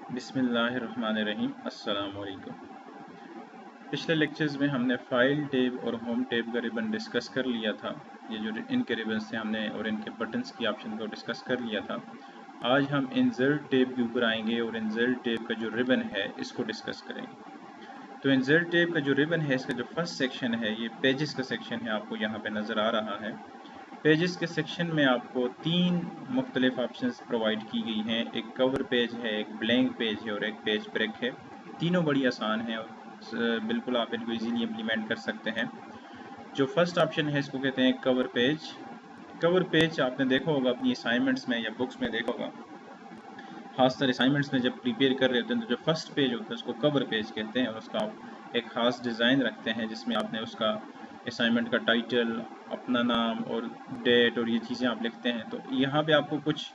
बिस्मिल्लाहिर्रहमानिर्रहीम। अस्सलाम वालेकुम। पिछले लेक्चर्स में हमने फ़ाइल टैब और होम टैब का रिबन डिस्कस कर लिया था। ये जो इनके रिबन्स थे हमने और इनके बटन्स की ऑप्शन को डिस्कस कर लिया था। आज हम इंसर्ट टैब के ऊपर आएंगे और इंसर्ट टैब का जो रिबन है इसको डिस्कस करेंगे। तो इंसर्ट टैब का जो रिबन है इसका जो फर्स्ट सेक्शन है ये पेजेस का सेक्शन है, आपको यहाँ पे नज़र आ रहा है। पेजेस के सेक्शन में आपको तीन मुख्तलिफ ऑप्शंस प्रोवाइड की गई हैं। एक कवर पेज है, एक ब्लैंक पेज है और एक पेज ब्रेक है। तीनों बड़ी आसान है और बिल्कुल आप इनको इजीली इम्प्लीमेंट कर सकते हैं। जो फर्स्ट ऑप्शन है इसको कहते हैं कवर पेज। कवर पेज आपने देखा होगा अपनी असाइनमेंट्स में या बुक्स में देखा होगा, खासकर असाइनमेंट्स में जब प्रिपेयर कर रहे होते हैं तो जो फर्स्ट पेज होता है उसको कवर पेज कहते हैं और उसका आप एक ख़ास डिज़ाइन रखते हैं जिसमें आपने उसका असाइनमेंट का टाइटल, अपना नाम और डेट और ये चीज़ें आप लिखते हैं। तो यहाँ पे आपको कुछ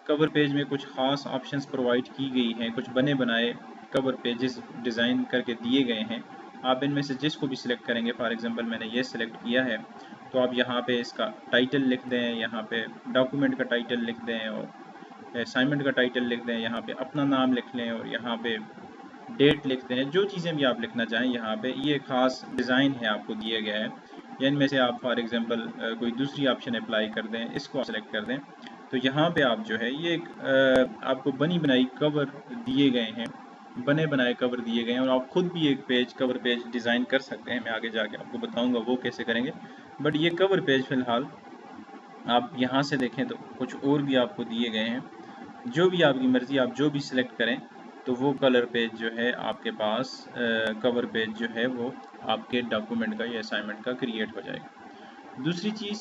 कवर पेज में कुछ ख़ास ऑप्शंस प्रोवाइड की गई हैं, कुछ बने बनाए कवर पेजेस डिज़ाइन करके दिए गए हैं। आप इनमें से जिसको भी सिलेक्ट करेंगे, फॉर एग्जांपल मैंने ये सिलेक्ट किया है, तो आप यहाँ पे इसका टाइटल लिख दें, यहाँ पे डॉक्यूमेंट का टाइटल लिख दें और असाइनमेंट का टाइटल लिख दें, यहाँ पे अपना नाम लिख लें और यहाँ पे डेट लिखते हैं। जो चीज़ें भी आप लिखना चाहें यहाँ पे ये ख़ास डिज़ाइन है आपको दिया गया है, या इनमें से आप फॉर एग्जांपल कोई दूसरी ऑप्शन अप्लाई कर दें, इसको आप सेलेक्ट कर दें। तो यहाँ पे आप जो है ये एक आपको बनी बनाई कवर दिए गए हैं, बने बनाए कवर दिए गए हैं और आप खुद भी एक पेज कवर पेज डिज़ाइन कर सकते हैं। मैं आगे जाके आपको बताऊँगा वो कैसे करेंगे, बट ये कवर पेज फ़िलहाल आप यहाँ से देखें तो कुछ और भी आपको दिए गए हैं। जो भी आपकी मर्ज़ी, आप जो भी सिलेक्ट करें तो वो कलर पेज जो है आपके पास कवर पेज जो है वो आपके डॉक्यूमेंट का या असाइनमेंट का क्रिएट हो जाएगा। दूसरी चीज़,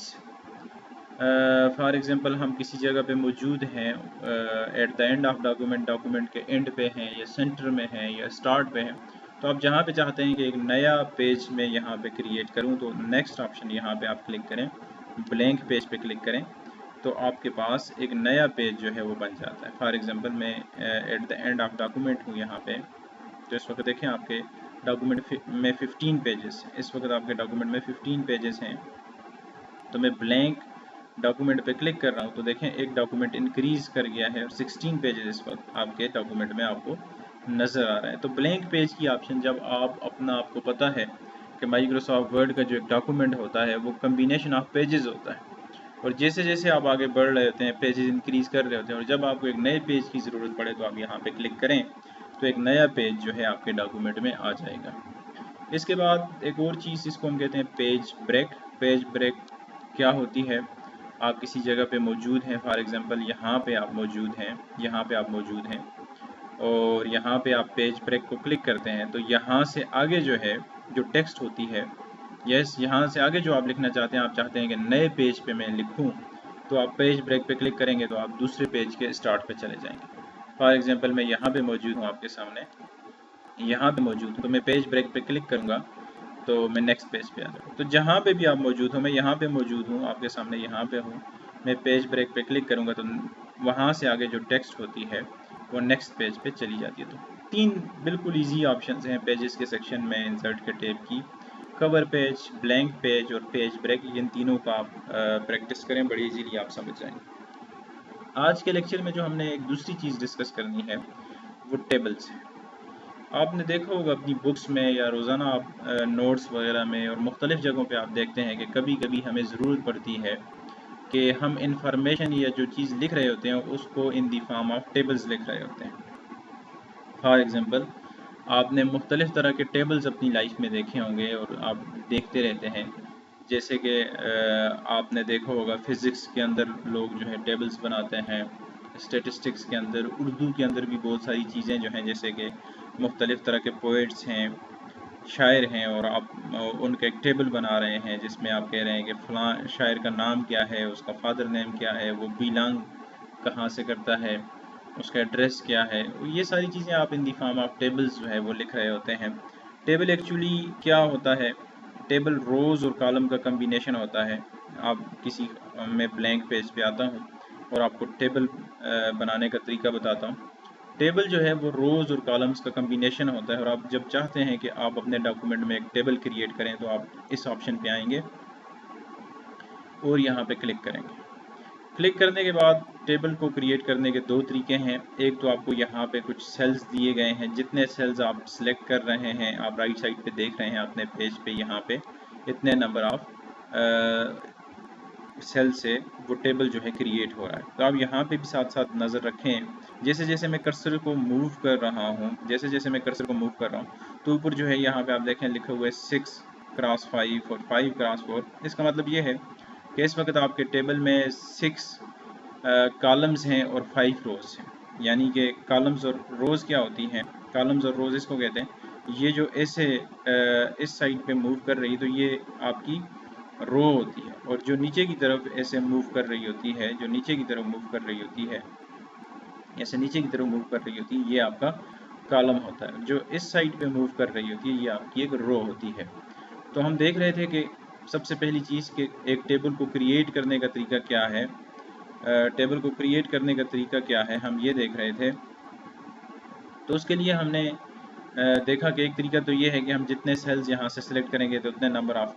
फॉर एग्ज़ाम्पल हम किसी जगह पे मौजूद हैं, at the end of document, document के एंड पे हैं या सेंटर में हैं या स्टार्ट पे हैं, तो आप जहाँ पे चाहते हैं कि एक नया पेज में यहाँ पे क्रिएट करूँ तो नेक्स्ट ऑप्शन यहाँ पे आप क्लिक करें, ब्लैंक पेज पे क्लिक करें तो आपके पास एक नया पेज जो है वो बन जाता है। फॉर एग्ज़ाम्पल मैं at the end of document हूँ यहाँ पे, तो इस वक्त देखें आपके डॉक्यूमेंट में 15 पेजेस, इस वक्त आपके डॉक्यूमेंट में 15 पेजेस हैं। तो मैं ब्लैंक डॉक्यूमेंट पे क्लिक कर रहा हूँ तो देखें एक डॉक्यूमेंट इंक्रीज़ कर गया है और 16 पेजेस इस वक्त आपके डॉक्यूमेंट में आपको नज़र आ रहा है। तो ब्लैंक पेज की ऑप्शन जब आप अपना आपको पता है कि माइक्रोसॉफ्ट वर्ड का जो एक डॉक्यूमेंट होता है वो कम्बिनेशन ऑफ पेजेस होता है और जैसे जैसे आप आगे बढ़ रहे होते हैं पेजेस इंक्रीज़ कर रहे होते हैं और जब आपको एक नए पेज की ज़रूरत पड़े तो आप यहाँ पे क्लिक करें तो एक नया पेज जो है आपके डॉक्यूमेंट में आ जाएगा। इसके बाद एक और चीज़ इसको हम कहते हैं पेज ब्रेक। पेज ब्रेक क्या होती है, आप किसी जगह पे मौजूद हैं, फॉर एग्जांपल यहाँ पे आप मौजूद हैं, यहाँ पे आप मौजूद हैं और यहाँ पे आप पेज ब्रेक को क्लिक करते हैं तो यहाँ से आगे जो है जो टेक्स्ट होती है, यस यहाँ से आगे जो आप लिखना चाहते हैं, आप चाहते हैं कि नए पेज पे मैं लिखूँ तो आप पेज ब्रेक पे क्लिक करेंगे तो आप दूसरे पेज के स्टार्ट पे चले जाएंगे। फॉर एग्जांपल मैं यहाँ पे मौजूद हूँ आपके सामने, यहाँ पे मौजूद हूँ तो मैं पेज ब्रेक पे क्लिक करूँगा तो मैं नेक्स्ट पेज पे आ जाऊँ। तो जहाँ पे भी आप मौजूद हो, मैं यहाँ पे मौजूद हूँ आपके सामने, यहाँ पे हूँ, मैं पेज ब्रेक पे क्लिक करूँगा तो वहाँ से आगे जो टेक्स्ट होती है वो नेक्स्ट पेज पे चली जाती है। तो तीन बिल्कुल इजी ऑप्शंस हैं पेजेस के सेक्शन में इंसर्ट के टैब की, कवर पेज, ब्लैंक पेज और पेज ब्रेक। इन तीनों का आप प्रैक्टिस करें, बड़ी इजीली आप समझ जाएंगे। आज के लेक्चर में जो हमने एक दूसरी चीज़ डिस्कस करनी है वो टेबल्स है। आपने देखा होगा अपनी बुक्स में या रोज़ाना आप नोट्स वगैरह में और मुख्तलिफ़ जगहों पे आप देखते हैं कि कभी कभी हमें ज़रूरत पड़ती है कि हम इंफॉर्मेशन या जो चीज़ लिख रहे होते हैं उसको इन दी फॉर्म ऑफ टेबल्स लिख रहे होते हैं। फॉर एग्ज़ाम्पल आपने मुख्तलिफ़ तरह के टेबल्स अपनी लाइफ में देखे होंगे और आप देखते रहते हैं, जैसे कि आपने देखा होगा फ़िज़िक्स के अंदर लोग जो है टेबल्स बनाते हैं, स्टेटिस्टिक्स के अंदर, उर्दू के अंदर भी बहुत सारी चीज़ें जो हैं, जैसे कि मुख्तलिफ़ तरह के पोइट्स हैं, शायर हैं और आप उनका एक टेबल बना रहे हैं जिसमें आप कह रहे हैं कि फ़लाँ शायर का नाम क्या है, उसका फादर नेम क्या है, वो बिलोंग कहाँ से करता है, उसका एड्रेस क्या है। ये सारी चीज़ें आप इन दी फॉर्म ऑफ टेबल्स जो है वो लिख रहे होते हैं। टेबल एक्चुअली क्या होता है, टेबल रोज़ और कॉलम का कम्बिनेशन होता है। आप किसी मैं ब्लैंक पेज पे आता हूँ और आपको टेबल बनाने का तरीका बताता हूँ। टेबल जो है वो रोज़ और कॉलम्स का कम्बिनेशन होता है और आप जब चाहते हैं कि आप अपने डॉक्यूमेंट में एक टेबल क्रिएट करें तो आप इस ऑप्शन पे आएंगे और यहाँ पे क्लिक करेंगे। क्लिक करने के बाद टेबल को क्रिएट करने के दो तरीके हैं। एक तो आपको यहाँ पे कुछ सेल्स दिए गए हैं, जितने सेल्स आप सिलेक्ट कर रहे हैं, आप राइट साइड पे देख रहे हैं अपने पेज पे, यहाँ पे इतने नंबर ऑफ सेल से वो टेबल जो है क्रिएट हो रहा है। तो आप यहाँ पे भी साथ साथ नज़र रखें, जैसे जैसे मैं कर्सर को मूव कर रहा हूँ, जैसे जैसे मैं कर्सर को मूव कर रहा हूँ, तो ऊपर जो है यहाँ पे आप देखें लिखा हुआ है 6x5 और 5x4। इसका मतलब ये है कि इस वक्त आपके टेबल में 6 कॉलम्स हैं और 5 रोज़ हैं। यानी कि कॉलम्स और रोज़ क्या होती हैं, कॉलम्स और रोज़ इसको कहते हैं, ये जो ऐसे इस साइड पे मूव कर रही, तो ये आपकी रो होती है, और जो नीचे की तरफ ऐसे मूव कर रही होती है, जो नीचे की तरफ मूव कर रही होती है, ऐसे नीचे की तरफ मूव कर रही होती है, ये आपका कॉलम होता है। जो इस साइड पे मूव कर रही होती है, ये आपकी एक रो होती है। तो हम देख रहे थे कि सबसे पहली चीज़ कि एक टेबल को क्रिएट करने का तरीका क्या है। टेबल को क्रिएट करने का तरीका क्या है, हम ये देख रहे थे। तो उसके लिए हमने देखा कि एक तरीका तो ये है कि हम जितने सेल्स यहाँ से सिलेक्ट करेंगे तो उतने नंबर ऑफ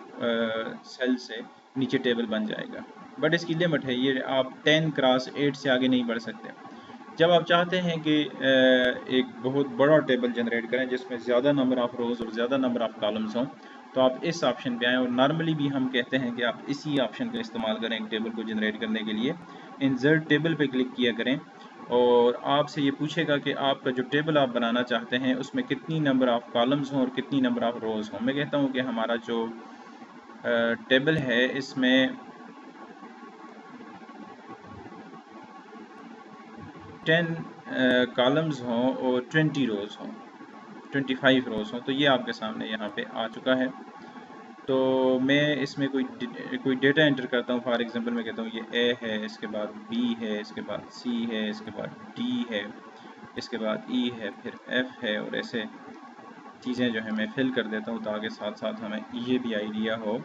सेल से नीचे टेबल बन जाएगा। बट इसकी लिमिट है, ये आप 10x8 से आगे नहीं बढ़ सकते। जब आप चाहते हैं कि एक बहुत बड़ा टेबल जनरेट करें जिसमें ज़्यादा नंबर ऑफ़ रोज़ और ज़्यादा नंबर ऑफ़ कॉलम्स हों, तो आप इस ऑप्शन पे आएँ, और नॉर्मली भी हम कहते हैं कि आप इसी ऑप्शन का इस्तेमाल करें एक टेबल को जनरेट करने के लिए। इंसर्ट टेबल पे क्लिक किया करें, और आपसे ये पूछेगा कि आपका जो टेबल आप बनाना चाहते हैं उसमें कितनी नंबर ऑफ़ कॉलम्स हों और कितनी नंबर ऑफ़ रोज़ हों। मैं कहता हूँ कि हमारा जो टेबल है इसमें 10 कॉलम्स हों और 20 रोज़ हों, 25 रोज़ हों। तो ये आपके सामने यहाँ पे आ चुका है। तो मैं इसमें कोई डेटा एंटर करता हूँ। फॉर एग्जांपल मैं कहता हूँ ये ए है, इसके बाद बी है, इसके बाद सी है, इसके बाद डी है, इसके बाद ई है, फिर एफ है, और ऐसे चीज़ें जो है मैं फिल कर देता हूँ, ताकि साथ साथ हमें ये भी आइडिया हो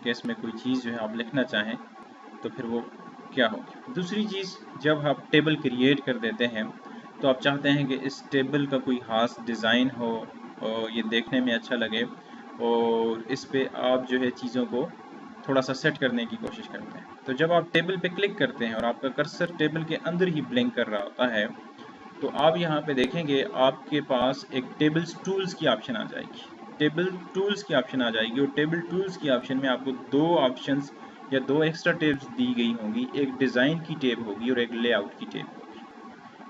कि इसमें कोई चीज़ जो है आप लिखना चाहें तो फिर वो क्या होगी। दूसरी चीज़, जब आप टेबल क्रिएट कर देते हैं तो आप चाहते हैं कि इस टेबल का कोई ख़ास डिज़ाइन हो और ये देखने में अच्छा लगे, और इस पे आप जो है चीज़ों को थोड़ा सा सेट करने की कोशिश करते हैं। तो जब आप टेबल पे क्लिक करते हैं और आपका कर्सर टेबल के अंदर ही ब्लिंक कर रहा होता है, तो आप यहाँ पे देखेंगे आपके पास एक टेबल्स टूल्स की ऑप्शन आ जाएगी। टेबल टूल्स की ऑप्शन आ जाएगी, और टेबल टूल्स की ऑप्शन में आपको दो ऑप्शंस या दो एक्स्ट्रा टेब्स दी गई होंगी। एक डिज़ाइन की टेब होगी और एक लेआउट की टेब होगी।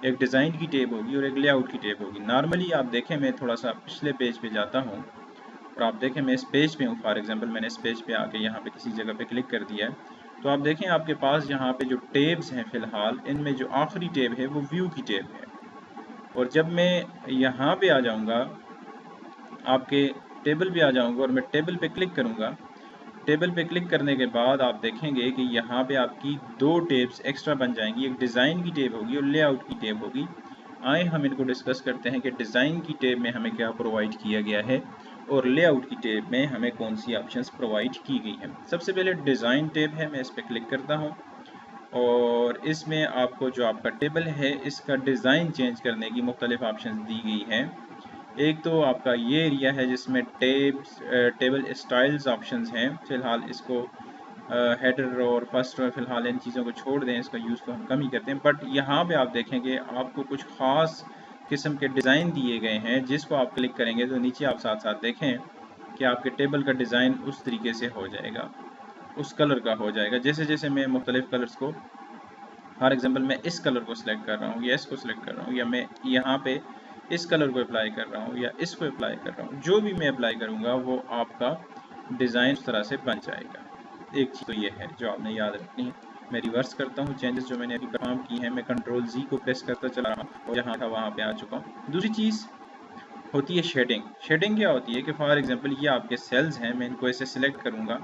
एक डिज़ाइन की टेब होगी और एक लेआउट की टेब होगी। नॉर्मली आप देखें, मैं थोड़ा सा पिछले पेज पे जाता हूँ और आप देखें मैं इस पेज पे हूँ। फॉर एग्जांपल मैंने इस पेज पे आके यहाँ पे किसी जगह पे क्लिक कर दिया है, तो आप देखें आपके पास यहाँ पे जो टेब्स हैं फ़िलहाल, इनमें जो आखिरी टेब है वो व्यू की टेब है। और जब मैं यहाँ पे आ जाऊँगा, आपके टेबल पे आ जाऊँगा और मैं टेबल पे क्लिक करूँगा, टेबल पे क्लिक करने के बाद आप देखेंगे कि यहाँ पे आपकी दो टेब्स एक्स्ट्रा बन जाएंगी। एक डिज़ाइन की टेब होगी और लेआउट की टेब होगी। आए हम इनको डिस्कस करते हैं कि डिज़ाइन की टेब में हमें क्या प्रोवाइड किया गया है और लेआउट की टेब में हमें कौन सी ऑप्शंस प्रोवाइड की गई हैं। सबसे पहले डिज़ाइन टेब है, मैं इस पर क्लिक करता हूँ, और इसमें आपको जो आपका टेबल है इसका डिज़ाइन चेंज करने की मुख्तलिफ ऑप्शंस दी गई हैं। एक तो आपका ये एरिया है जिसमें टेबल स्टाइल्स ऑप्शंस हैं। फ़िलहाल इसको हेडर और फर्स्ट और फ़िलहाल इन चीज़ों को छोड़ दें, इसका यूज़ तो हम कम ही करते हैं। बट यहाँ पे आप देखेंगे आपको कुछ ख़ास किस्म के डिज़ाइन दिए गए हैं, जिसको आप क्लिक करेंगे तो नीचे आप साथ साथ देखें कि आपके टेबल का डिज़ाइन उस तरीके से हो जाएगा, उस कलर का हो जाएगा। जैसे जैसे मैं मुख्तलिफ़ कलर्स को, फॉर एग्जांपल मैं इस कलर को सिलेक्ट कर रहा हूँ या इसको सिलेक्ट कर रहा हूँ, या मैं यहाँ पे इस कलर को अप्लाई कर रहा हूँ या इसको अप्लाई कर रहा हूँ, जो भी मैं अप्लाई करूँगा वो आपका डिज़ाइन उस तरह से बन जाएगा। एक चीज़ तो ये है जो आपने याद रखनी है। मैं रिवर्स करता हूँ, चेंजेस जो मैंने अभी परफॉर्म की हैं, मैं कंट्रोल Z को प्रेस करता चला रहा हूँ और जहाँ था वहाँ पे आ चुका हूँ। दूसरी चीज़ होती है शेडिंग। शेडिंग क्या होती है कि फॉर एग्जांपल ये आपके सेल्स हैं, मैं इनको ऐसे सिलेक्ट करूँगा।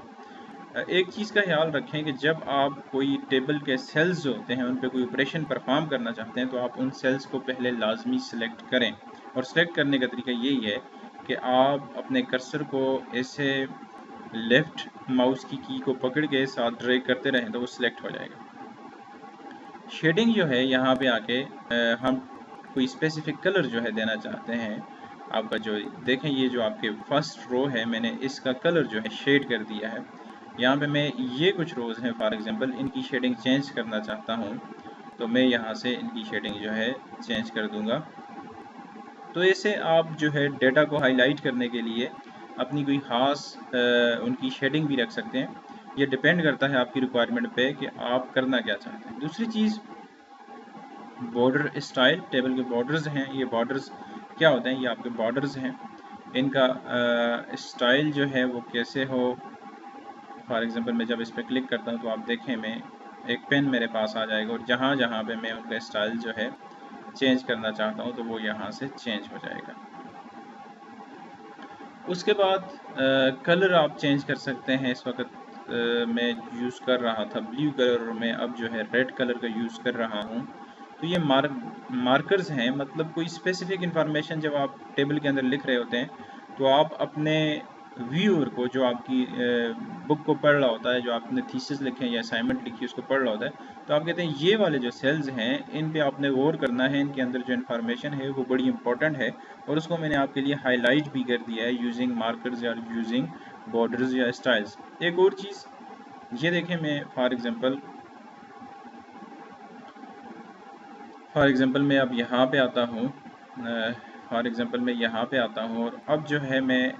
एक चीज़ का ख्याल रखें कि जब आप कोई टेबल के सेल्स जो होते हैं उन पे कोई ऑपरेशन परफॉर्म करना चाहते हैं, तो आप उन सेल्स को पहले लाजमी सिलेक्ट करें। और सिलेक्ट करने का तरीका यही है कि आप अपने कर्सर को ऐसे लेफ़्ट माउस की को पकड़ के साथ ड्रैग करते रहें तो वो सिलेक्ट हो जाएगा। शेडिंग जो है यहाँ पे आके हम कोई स्पेसिफिक कलर जो है देना चाहते हैं। आपका जो देखें, ये जो आपके फर्स्ट रो है, मैंने इसका कलर जो है शेड कर दिया है। यहाँ पे मैं ये कुछ रोज़ हैं फॉर एग्जांपल, इनकी शेडिंग चेंज करना चाहता हूँ, तो मैं यहाँ से इनकी शेडिंग जो है चेंज कर दूँगा। तो ऐसे आप जो है डेटा को हाईलाइट करने के लिए अपनी कोई ख़ास उनकी शेडिंग भी रख सकते हैं। ये डिपेंड करता है आपकी रिक्वायरमेंट पे कि आप करना क्या चाहते हैं। दूसरी चीज़, बॉर्डर स्टाइल, टेबल के बॉर्डर्स हैं, ये बॉर्डर्स क्या होते हैं, ये आपके बॉर्डर्स हैं। इनका स्टाइल जो है वो कैसे हो, फॉर एग्जांपल मैं जब इस पर क्लिक करता हूँ तो आप देखें मैं एक पेन मेरे पास आ जाएगा और जहाँ जहाँ पे मैं उनका स्टाइल जो है चेंज करना चाहता हूँ तो वो यहाँ से चेंज हो जाएगा। उसके बाद कलर आप चेंज कर सकते हैं। इस वक्त मैं यूज़ कर रहा था ब्लू कलर, में अब जो है रेड कलर का यूज़ कर रहा हूँ। तो ये मार्कर्स हैं, मतलब कोई स्पेसिफिक इंफॉर्मेशन जब आप टेबल के अंदर लिख रहे होते हैं तो आप अपने व्यूअर को, जो आपकी बुक को पढ़ रहा होता है, जो आपने थीसिस लिखे हैं या असाइनमेंट लिखी है उसको पढ़ रहा होता है, तो आप कहते हैं ये वाले जो सेल्स हैं इन पे आपने गौर करना है, इनके अंदर जो इन्फॉर्मेशन है वो बड़ी इंपॉर्टेंट है और उसको मैंने आपके लिए हाईलाइट भी कर दिया है यूजिंग मार्कर्स या यूजिंग बॉर्डर्स या स्टाइल्स। एक और चीज़ ये देखें, मैं फॉर एग्जांपल मैं अब यहाँ पे आता हूँ, फॉर एग्जांपल मैं यहाँ पे आता हूँ और अब जो है मैं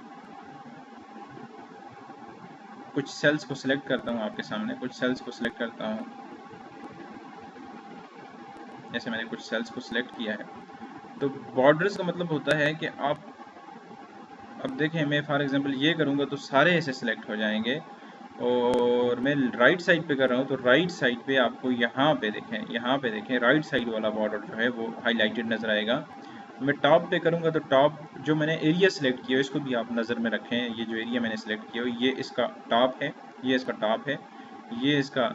कुछ सेल्स को सिलेक्ट करता हूँ, आपके सामने कुछ सेल्स को सिलेक्ट करता हूँ। जैसे मैंने कुछ सेल्स को सिलेक्ट किया है, तो बॉर्डर्स का मतलब होता है कि आप अब देखें मैं फॉर एग्जांपल ये करूँगा तो सारे ऐसे सिलेक्ट हो जाएंगे और मैं राइट साइड पे कर रहा हूँ तो राइट साइड पे आपको यहाँ पे देखें राइट साइड वाला बॉर्डर जो है वो हाईलाइटेड नज़र आएगा। मैं टॉप पे करूँगा तो टॉप जो मैंने एरिया सेलेक्ट किया है इसको भी आप नज़र में रखें। ये जो एरिया मैंने सेलेक्ट किया है ये इसका टॉप है, ये इसका टॉप है, ये इसका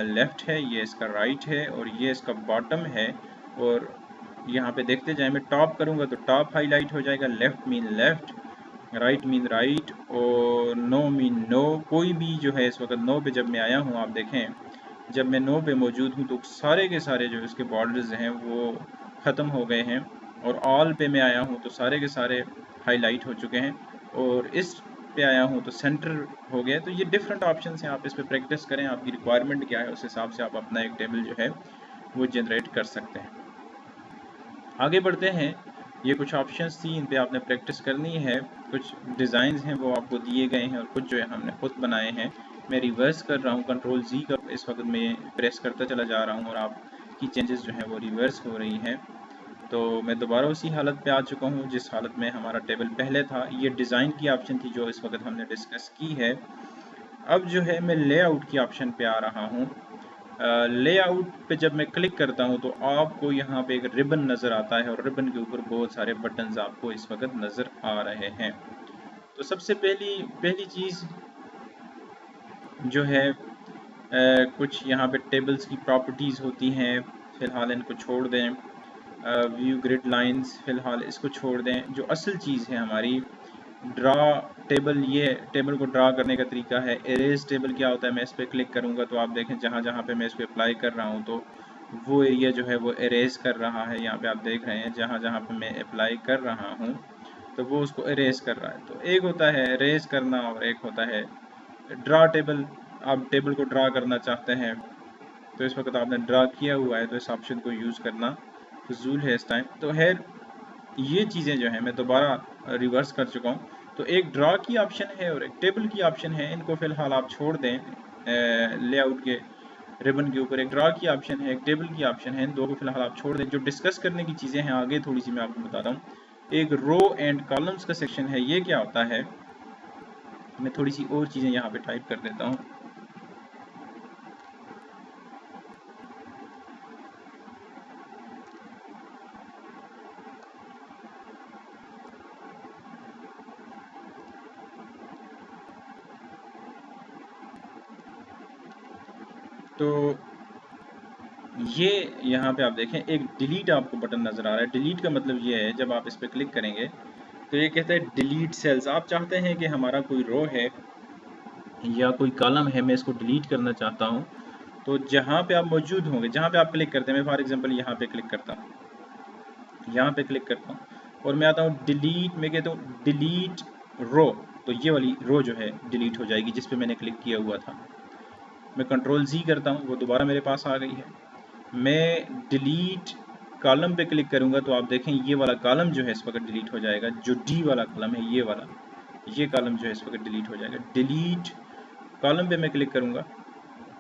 लेफ़्ट है, ये इसका राइट है और ये इसका बॉटम है। और यहाँ पे देखते जाएं, मैं टॉप करूँगा तो टॉप हाईलाइट हो जाएगा, left mean left, right mean right और नो मीन नो। कोई भी जो है इस वक्त नो पे जब मैं आया हूँ, आप देखें जब मैं नो पे मौजूद हूँ तो सारे के सारे जो इसके बॉर्डर्स हैं वो ख़त्म हो गए हैं और ऑल पे मैं आया हूँ तो सारे के सारे हाईलाइट हो चुके हैं और इस पे आया हूँ तो सेंटर हो गया। तो ये डिफरेंट ऑप्शन हैं, आप इस पर प्रैक्टिस करें, आपकी रिक्वायरमेंट क्या है उस हिसाब से आप अपना एक टेबल जो है वो जनरेट कर सकते हैं। आगे बढ़ते हैं, ये कुछ ऑप्शंस थी, इन पे आपने प्रैक्टिस करनी है। कुछ डिज़ाइंस हैं वो आपको दिए गए हैं और कुछ जो है हमने खुद बनाए हैं। मैं रिवर्स कर रहा हूँ, कंट्रोल Z का इस वक्त मैं प्रेस करता चला जा रहा हूँ और आपकी चेंजेस जो हैं वो रिवर्स हो रही हैं। तो मैं दोबारा उसी हालत पे आ चुका हूँ जिस हालत में हमारा टेबल पहले था। ये डिज़ाइन की ऑप्शन थी जो इस वक्त हमने डिस्कस की है। अब जो है मैं लेआउट की ऑप्शन पे आ रहा हूँ। लेआउट पे जब मैं क्लिक करता हूँ तो आपको यहाँ पे एक रिबन नज़र आता है और रिबन के ऊपर बहुत सारे बटन्स आपको इस वक्त नज़र आ रहे हैं। तो सबसे पहली चीज़ जो है कुछ यहाँ पे टेबल्स की प्रॉपर्टीज़ होती हैं, फ़िलहाल इनको छोड़ दें। व्यू ग्रिड लाइंस, फ़िलहाल इसको छोड़ दें। जो असल चीज़ है हमारी ड्रा टेबल, ये टेबल को ड्रा करने का तरीका है। एरेज टेबल क्या होता है, मैं इस पर क्लिक करूँगा तो आप देखें जहाँ जहाँ पे मैं इसको अप्लाई कर रहा हूँ तो वो एरिया जो है वो एरेज कर रहा है। यहाँ पे आप देख रहे हैं जहाँ जहाँ पे मैं अप्लाई कर रहा हूँ तो वो उसको एरेज कर रहा है। तो एक होता है एरेज करना और एक होता है ड्रा टेबल। आप टेबल को ड्रा करना चाहते हैं तो इस वक्त आपने ड्रा किया हुआ है तो इस ऑप्शन को यूज़ करना फजूल है इस टाइम। तो है ये चीज़ें जो हैं मैं दोबारा रिवर्स कर चुका हूँ। तो एक ड्रा की ऑप्शन है और एक टेबल की ऑप्शन है, इनको फ़िलहाल आप छोड़ दें। लेआउट के रिबन के ऊपर एक ड्रा की ऑप्शन है, एक टेबल की ऑप्शन है, इन दो को फ़िलहाल आप छोड़ दें। जो डिस्कस करने की चीज़ें हैं आगे थोड़ी सी मैं आपको बताता हूँ। एक रो एंड कॉलम्स का सेक्शन है, ये क्या होता है, मैं थोड़ी सी और चीज़ें यहाँ पे टाइप कर देता हूँ। तो ये यहाँ पे आप देखें एक डिलीट आपको बटन नज़र आ रहा है। डिलीट का मतलब ये है जब आप इस पर क्लिक करेंगे तो ये कहता है डिलीट सेल्स। आप चाहते हैं कि हमारा कोई रो है या कोई कॉलम है, मैं इसको डिलीट करना चाहता हूँ, तो जहाँ पे आप मौजूद होंगे, जहाँ पे आप क्लिक करते हैं, मैं फॉर एग्जांपल यहाँ पे क्लिक करता हूँ, यहाँ पे क्लिक करता हूँ और मैं आता हूँ डिलीट, मैं कहता हूँ डिलीट रो। तो ये वाली रो जो है डिलीट हो जाएगी जिस पे मैंने क्लिक किया हुआ था। मैं कंट्रोल Z करता हूँ, वो दोबारा मेरे पास आ गई है। मैं डिलीट कॉलम पे क्लिक करूँगा तो आप देखें ये वाला कॉलम जो है इस वक्त डिलीट हो जाएगा। जो D वाला कॉलम है ये वाला, ये कॉलम जो है इस वक्त डिलीट हो जाएगा। डिलीट कॉलम पे मैं क्लिक करूँगा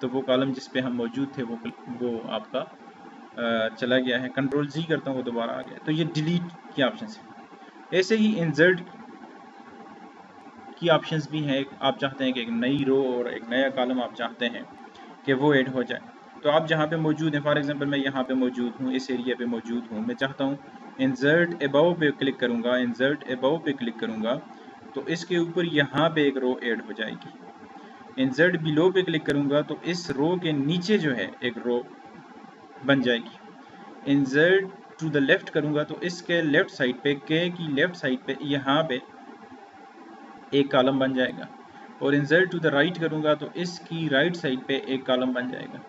तो वो कॉलम जिस पे हम मौजूद थे वो आपका चला गया है। कंट्रोल Z करता हूँ, वो दोबारा आ गया। तो ये डिलीट की ऑप्शन है। ऐसे ही इंसर्ट की ऑप्शंस भी हैं। आप चाहते हैं कि एक नई रो और एक नया कॉलम आप चाहते हैं कि वो ऐड हो जाए, तो आप जहाँ पे मौजूद हैं, फॉर एग्जांपल मैं यहाँ पे मौजूद हूँ, इस एरिया पे मौजूद हूँ, मैं चाहता हूँ इंसर्ट अबव पे क्लिक करूँगा। इंसर्ट अबव पे क्लिक करूँगा तो इसके ऊपर यहाँ पे एक रो ऐड हो जाएगी। इंसर्ट बिलो पे क्लिक करूँगा तो इस रो के नीचे जो है एक रो बन जाएगी। इंसर्ट टू द लेफ्ट करूँगा तो इसके लेफ्ट साइड पे, के की लेफ्ट साइड पे यहाँ पे एक कॉलम बन जाएगा। और इंसर्ट टू द राइट करूँगा तो इसकी राइट साइड पे एक कॉलम बन जाएगा।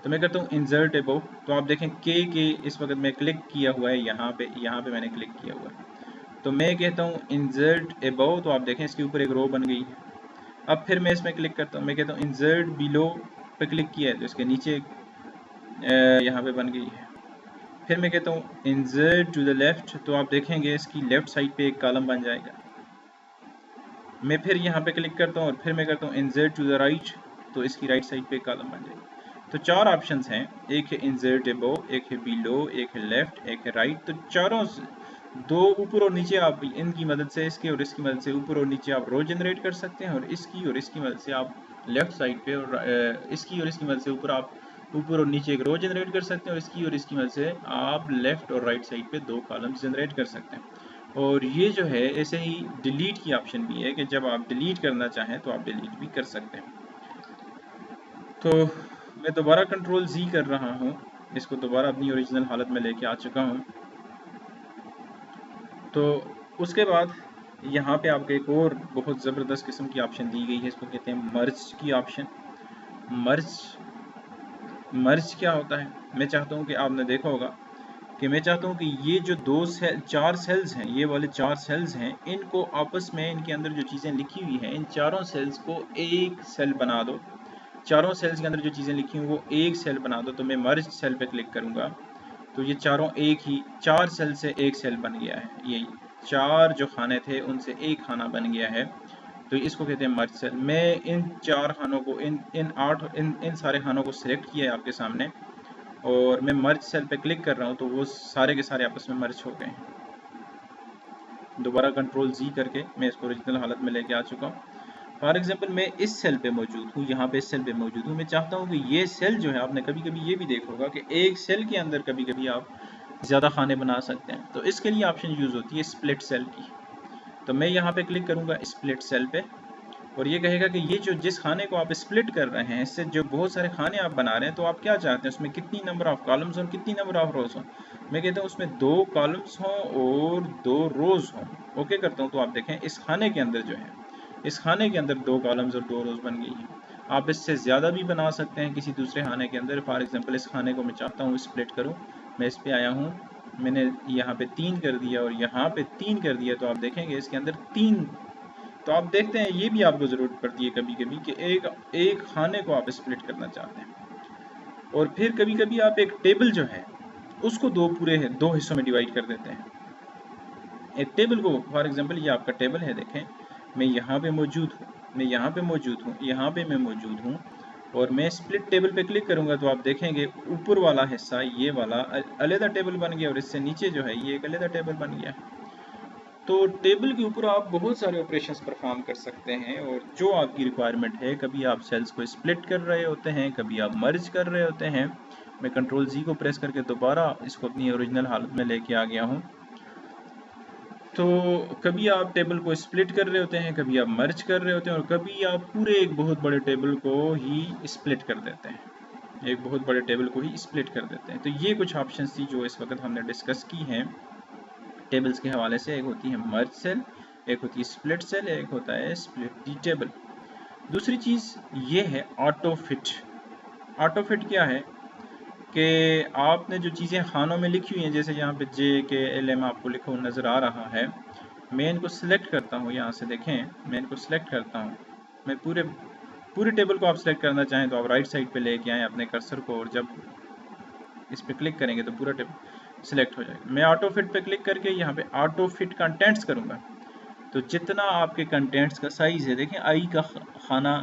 तो मैं करता हूँ इंसर्ट अबव, तो आप देखें के इस वक्त मैं क्लिक किया हुआ है यहाँ पे मैंने क्लिक किया हुआ है। तो मैं कहता हूँ इंसर्ट अबव, तो आप देखें इसके ऊपर एक रो बन गई है। अब फिर मैं इसमें क्लिक करता हूँ, मैं कहता हूँ इंसर्ट बिलो पे क्लिक किया है तो इसके नीचे यहाँ पे बन गई है। फिर मैं कहता हूँ इंसर्ट टू द लेफ्ट, तो आप देखेंगे इसकी लेफ्ट साइड पे एक कॉलम बन जाएगा। मैं फिर यहाँ पे क्लिक करता हूँ और फिर मैं करता हूँ इंसर्ट टू द राइट, तो इसकी राइट साइड पे कॉलम बन जाएगी। तो चार ऑप्शंस हैं, एक है इंसर्ट अबव, एक है बिलो, एक है लेफ्ट, एक है राइट। तो चारों दो ऊपर और नीचे आप इनकी मदद से, इसके और इसकी मदद से ऊपर और नीचे आप रो जनरेट कर सकते हैं, और इसकी मदद से आप लेफ्ट साइड पे और इसकी और इसकी मदद से ऊपर और नीचे एक रो जनरेट कर सकते हैं, और इसकी मदद से आप लेफ्ट और राइट साइड पे दो कॉलम्स जनरेट कर सकते हैं। और ये जो है ऐसे ही डिलीट की ऑप्शन भी है कि जब आप डिलीट करना चाहें तो आप डिलीट भी कर सकते हैं। तो मैं दोबारा कंट्रोल Z कर रहा हूँ, इसको दोबारा अपनी ओरिजिनल हालत में लेके आ चुका हूँ। तो उसके बाद यहाँ पे आपको एक और बहुत ज़बरदस्त किस्म की ऑप्शन दी गई है, इसको कहते हैं मर्ज की ऑप्शन। मर्ज क्या होता है, मैं चाहता हूँ कि आपने देखा होगा कि मैं चाहता हूँ कि ये जो चार सेल्स हैं, ये वाले चार सेल्स हैं, इनको आपस में, इनके अंदर जो चीज़ें लिखी हुई हैं, इन चारों सेल्स को एक सेल बना दो। चारों सेल्स के अंदर जो चीज़ें लिखी हुई वो एक सेल बना दो। तो मैं मर्ज सेल पे क्लिक करूँगा तो ये चारों चार सेल से एक सेल बन गया है। ये चार जो खाने थे उनसे एक खाना बन गया है, तो इसको कहते हैं मर्ज सेल। मैं इन चार खानों को, इन सारे खानों को सिलेक्ट किया है आपके सामने, और मैं मर्ज सेल पे क्लिक कर रहा हूँ तो वो सारे के सारे आपस में मर्ज हो गए हैं। दोबारा कंट्रोल Z करके मैं इसको ओरिजिनल हालत में लेके आ चुका हूँ। फॉर एग्जांपल मैं इस सेल पे मौजूद हूँ, यहाँ पे इस सेल पे मौजूद हूँ। मैं चाहता हूँ कि ये सेल जो है, आपने कभी कभी ये भी देखा होगा कि एक सेल के अंदर कभी कभी आप ज़्यादा खाने बना सकते हैं, तो इसके लिए ऑप्शन यूज़ होती है स्प्लिट सेल की। तो मैं यहाँ पे क्लिक करूँगा स्प्लिट सेल पे, और ये कहेगा कि ये जो जिस खाने को आप स्प्लिट कर रहे हैं, इससे जो बहुत सारे खाने आप बना रहे हैं, तो आप क्या चाहते हैं उसमें कितनी नंबर ऑफ कॉलम्स और कितनी नंबर ऑफ रोज हों। मैं कहता हूँ उसमें 2 कॉलम्स हों और 2 रोज हों। ओके करता हूँ तो आप देखें इस खाने के अंदर जो है, इस खाने के अंदर 2 कॉलम्स और 2 रोज बन गई हैं। आप इससे ज़्यादा भी बना सकते हैं किसी दूसरे खाने के अंदर। फॉर एग्जांपल इस खाने को मैं चाहता हूँ स्प्लिट करूँ, मैं इस पे आया हूँ, मैंने यहाँ पे 3 कर दिया और यहाँ पे 3 कर दिया, तो आप देखेंगे इसके अंदर 3। तो आप देखते हैं ये भी आपको ज़रूरत पड़ती है कभी कभी कि एक खाने को आप स्प्लिट करना चाहते हैं, और फिर कभी कभी आप एक टेबल जो है उसको दो हिस्सों में डिवाइड कर देते हैं। एक टेबल को, फॉर एग्जांपल ये आपका टेबल है, देखें मैं यहाँ पे मौजूद हूँ, मैं यहाँ पे मौजूद हूँ, यहाँ पे मैं मौजूद हूँ, और मैं स्प्लिट टेबल पे क्लिक करूँगा तो आप देखेंगे ऊपर वाला हिस्सा ये वाला अलग टेबल बन गया, और इससे नीचे जो है ये एक अलग टेबल बन गया। तो टेबल के ऊपर आप बहुत सारे ऑपरेशंस परफॉर्म कर सकते हैं, और जो आपकी रिक्वायरमेंट है, कभी आप सेल्स को स्प्लिट कर रहे होते हैं, कभी आप मर्ज कर रहे होते हैं। मैं कंट्रोल Z को प्रेस करके दोबारा इसको अपनी ओरिजिनल हालत में लेके आ गया हूँ। तो कभी आप टेबल को स्प्लिट कर रहे होते हैं, कभी आप मर्ज कर रहे होते हैं, और कभी आप पूरे एक बहुत बड़े टेबल को ही स्प्लिट कर देते हैं, एक बहुत बड़े टेबल को ही स्प्लिट कर देते हैं। तो ये कुछ ऑप्शंस थी जो इस वक्त हमने डिस्कस की हैं टेबल्स के हवाले से। एक होती है मर्ज सेल, एक होती है स्प्लिट सेल, एक होता है स्प्लिट दी टेबल। दूसरी चीज़ ये है ऑटो फिट। ऑटो फिट क्या है कि आपने जो चीज़ें खानों में लिखी हुई हैं, जैसे यहाँ पे JKLM आपको लिखा हुआ नज़र आ रहा है, मैं इनको सिलेक्ट करता हूँ, यहाँ से देखें मैं इनको सिलेक्ट करता हूँ। मैं पूरे टेबल को आप सिलेक्ट करना चाहें तो आप राइट साइड पे लेके आएँ अपने कर्सर को, और जब इस पे क्लिक करेंगे तो पूरा टेबल सिलेक्ट हो जाएगा। मैं ऑटो फिट पे क्लिक करके यहाँ पे ऑटो फिट कंटेंट्स करूँगा, तो जितना आपके कंटेंट्स का साइज़ है, देखें आई का खाना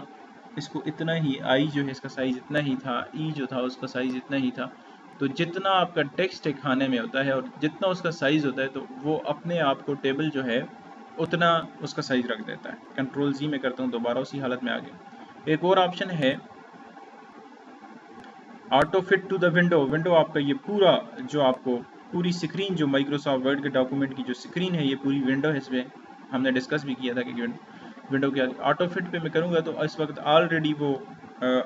इसको इतना ही, आई जो है इसका साइज़ इतना ही था, ई जो था उसका साइज़ इतना ही था। तो जितना आपका टेक्स्ट एक खाने में होता है और जितना उसका साइज़ होता है, तो वो अपने आप को टेबल जो है उतना उसका साइज़ रख देता है। कंट्रोल जी में करता हूँ, दोबारा उसी हालत में आ गया। एक और ऑप्शन है auto fit to the window. Window आपका ये पूरा जो आपको पूरी स्क्रीन, जो माइक्रोसॉफ्ट वर्ड के डॉक्यूमेंट की जो स्क्रीन है, ये पूरी विंडो है। इसमें हमने डिस्कस भी किया था कि विंडो के ऑटो फिट पे मैं करूँगा तो इस वक्त ऑलरेडी वो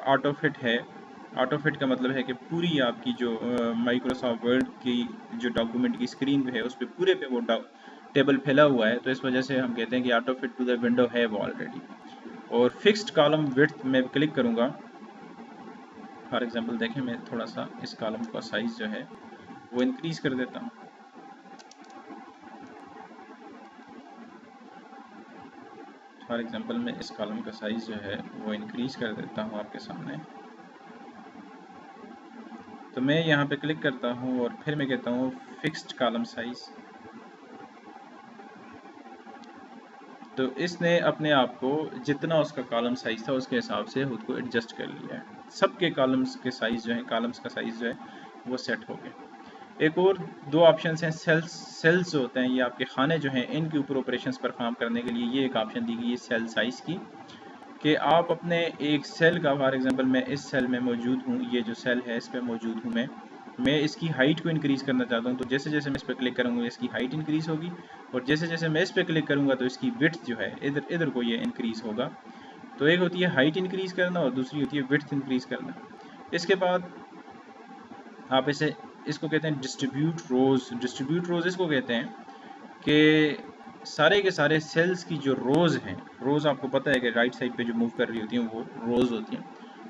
ऑटो फिट है। ऑटो फिट का मतलब है कि पूरी आपकी जो माइक्रोसॉफ्ट वर्ड की जो डॉक्यूमेंट की स्क्रीन है उस पर पूरे पे वो टेबल फैला हुआ है, तो इस वजह से हम कहते हैं कि auto fit to the window है वो ऑलरेडी। और फिक्स्ड कॉलम विड्थ में क्लिक करूँगा। फॉर एग्जांपल देखें, मैं थोड़ा सा इस कॉलम का साइज़ जो है वो इंक्रीज़ कर देता हूँ। फॉर एग्जांपल मैं इस कॉलम का साइज़ जो है वो इंक्रीज़ कर देता हूँ आपके सामने। तो मैं यहाँ पे क्लिक करता हूँ और फिर मैं कहता हूँ फिक्स्ड कॉलम साइज़। तो इसने अपने आप को जितना उसका कॉलम साइज़ था उसके हिसाब से खुद को एडजस्ट कर लिया है। सबके कॉलम्स के साइज़ जो है, कॉलम्स का साइज़ जो है वो सेट हो गया। एक और दो ऑप्शंस हैं, सेल्स जो होते हैं, ये आपके खाने जो हैं इनके ऊपर ऑपरेशंस परफॉर्म करने के लिए ये एक ऑप्शन दी गई है सेल साइज़ की, कि आप अपने एक सेल का, फॉर एग्जांपल मैं इस सेल में मौजूद हूँ, ये जो सेल है इस पर मौजूद हूँ मैं इसकी हाइट को इंक्रीज़ करना चाहता हूँ। तो जैसे जैसे मैं इस पर क्लिक करूँगा इसकी हाइट इंक्रीज़ होगी, और जैसे जैसे मैं इस पर क्लिक करूँगा तो इसकी विड्थ जो है इधर को ये इंक्रीज़ होगा। तो एक होती है हाइट इंक्रीज़ करना और दूसरी होती है विड्थ इंक्रीज़ करना। इसके बाद आप इसको कहते हैं डिस्ट्रीब्यूट रोज़। डिस्ट्रीब्यूट रोज़ इसको कहते हैं कि सारे के सारे सेल्स की जो रोज़ हैं, रोज़ आपको पता है कि राइट साइड पे जो मूव कर रही होती हैं वो रोज़ होती हैं,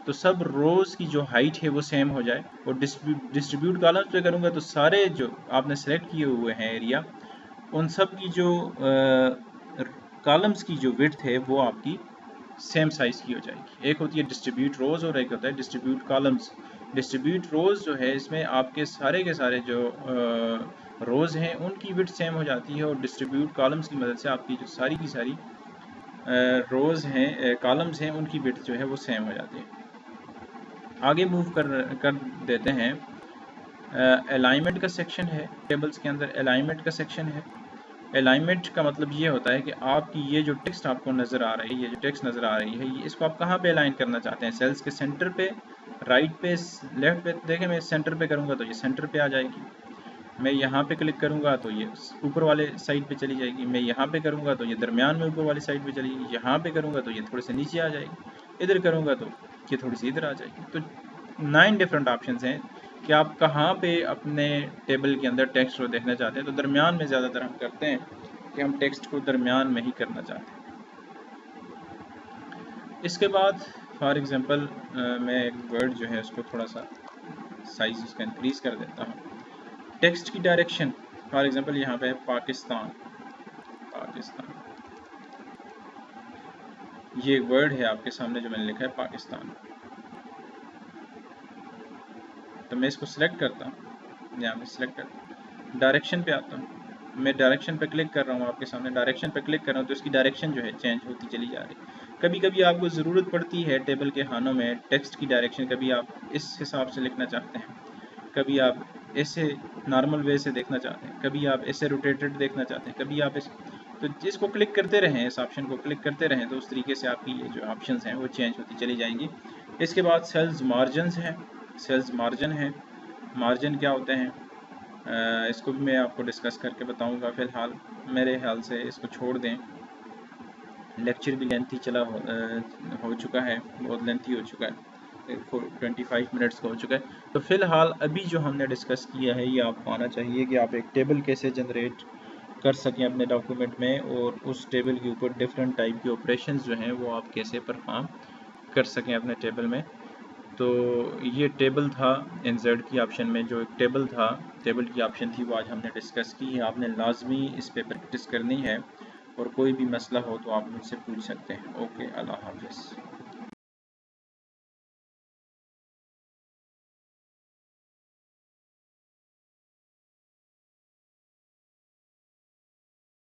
तो सब रोज़ की जो हाइट है वो सेम हो जाए। और डिस्ट्रीब्यूट कॉलम्स पे करूँगा तो सारे जो आपने सेलेक्ट किए हुए हैं एरिया, उन सब की जो कॉलम्स की जो विड्थ है वो आपकी सेम साइज़ की हो जाएगी। एक होती है डिस्ट्रीब्यूट रोज़ और एक होता है डिस्ट्रीब्यूट कॉलम्स। डिस्ट्रीब्यूट रोज़ जो है इसमें आपके सारे के सारे जो रोज़ हैं उनकी विड्थ सेम हो जाती है, और डिस्ट्रीब्यूट कॉलम्स की मदद से आपकी जो सारी की सारी रोज़ हैं, कॉलम्स हैं, उनकी विड्थ जो है वो सेम हो जाती है। आगे मूव कर देते हैं। अलाइनमेंट का सेक्शन है, टेबल्स के अंदर अलाइनमेंट का सेक्शन है। अलाइनमेंट का मतलब ये होता है कि आपकी ये जो टेक्स्ट आपको नज़र आ रही है, ये जो टेक्स्ट नज़र आ रही है, ये इसको आप कहाँ पे अलाइन करना चाहते हैं? सेल्स के सेंटर पे, राइट पे, लेफ्ट पे? देखें मैं सेंटर पे करूँगा तो ये सेंटर पे आ जाएगी। मैं यहाँ पे क्लिक करूँगा तो ये ऊपर वाले साइड पे चली जाएगी। मैं यहाँ पे करूँगा तो ये दरमियान में ऊपर वाली साइड पे चली जाएगी। यहाँ पे करूँगा तो ये थोड़े से नीचे आ जाएगी। इधर करूँगा तो ये थोड़ी सी इधर आ जाएगी। तो 9 डिफरेंट ऑप्शंस हैं कि आप कहाँ पे अपने टेबल के अंदर टेक्स्ट को देखना चाहते हैं। तो दरमियान में ज़्यादातर हम करते हैं कि हम टेक्स्ट को दरमियान में ही करना चाहते हैं। इसके बाद फॉर एग्जांपल मैं एक वर्ड जो है उसको थोड़ा सा साइज उसका इंक्रीज़ कर देता हूँ। टेक्स्ट की डायरेक्शन, फॉर एग्जांपल यहाँ पे है पाकिस्तान। पाकिस्तान ये वर्ड है आपके सामने जो मैंने लिखा है पाकिस्तान। तो मैं इसको सिलेक्ट करता हूँ, यहाँ पे सिलेक्ट करता हूँ, डायरेक्शन पे आता हूँ। मैं डायरेक्शन पे क्लिक कर रहा हूँ, आपके सामने डायरेक्शन पे क्लिक कर रहा हूँ तो इसकी डायरेक्शन जो है चेंज होती चली जा रही है। कभी कभी आपको ज़रूरत पड़ती है टेबल के खानों में टेक्स्ट की डायरेक्शन, कभी आप इस हिसाब से लिखना चाहते हैं, कभी आप ऐसे नॉर्मल वे से देखना चाहते हैं, कभी आप ऐसे रोटेटेड देखना चाहते हैं, कभी आप इस, तो जिसको क्लिक करते रहें, इस ऑप्शन को क्लिक करते रहें तो उस तरीके से आपकी ये जो ऑप्शंस हैं वो चेंज होती चली जाएंगी। इसके बाद सेल्स मार्जिनस हैं। सेल्स मार्जिन है, मार्जिन क्या होते हैं इसको भी मैं आपको डिस्कस करके बताऊंगा। फ़िलहाल मेरे ख्याल से इसको छोड़ दें, लेक्चर भी लेंथी हो चुका है, बहुत लेंथी हो चुका है, 25 मिनट्स का हो चुका है। तो फ़िलहाल अभी जो हमने डिस्कस किया है ये आपको आना चाहिए कि आप एक टेबल कैसे जनरेट कर सकें अपने डॉक्यूमेंट में, और उस टेबल के ऊपर डिफरेंट टाइप के ऑपरेशंस जो हैं वो आप कैसे परफॉर्म कर सकें अपने टेबल में। तो ये टेबल था इंसर्ट की ऑप्शन में, जो एक टेबल था, टेबल की ऑप्शन थी, वो आज हमने डिस्कस की है। आपने लाजमी इस पे प्रैक्टिस करनी है और कोई भी मसला हो तो आप मुझसे पूछ सकते हैं। ओके, अल्लाह हाफ़िज़।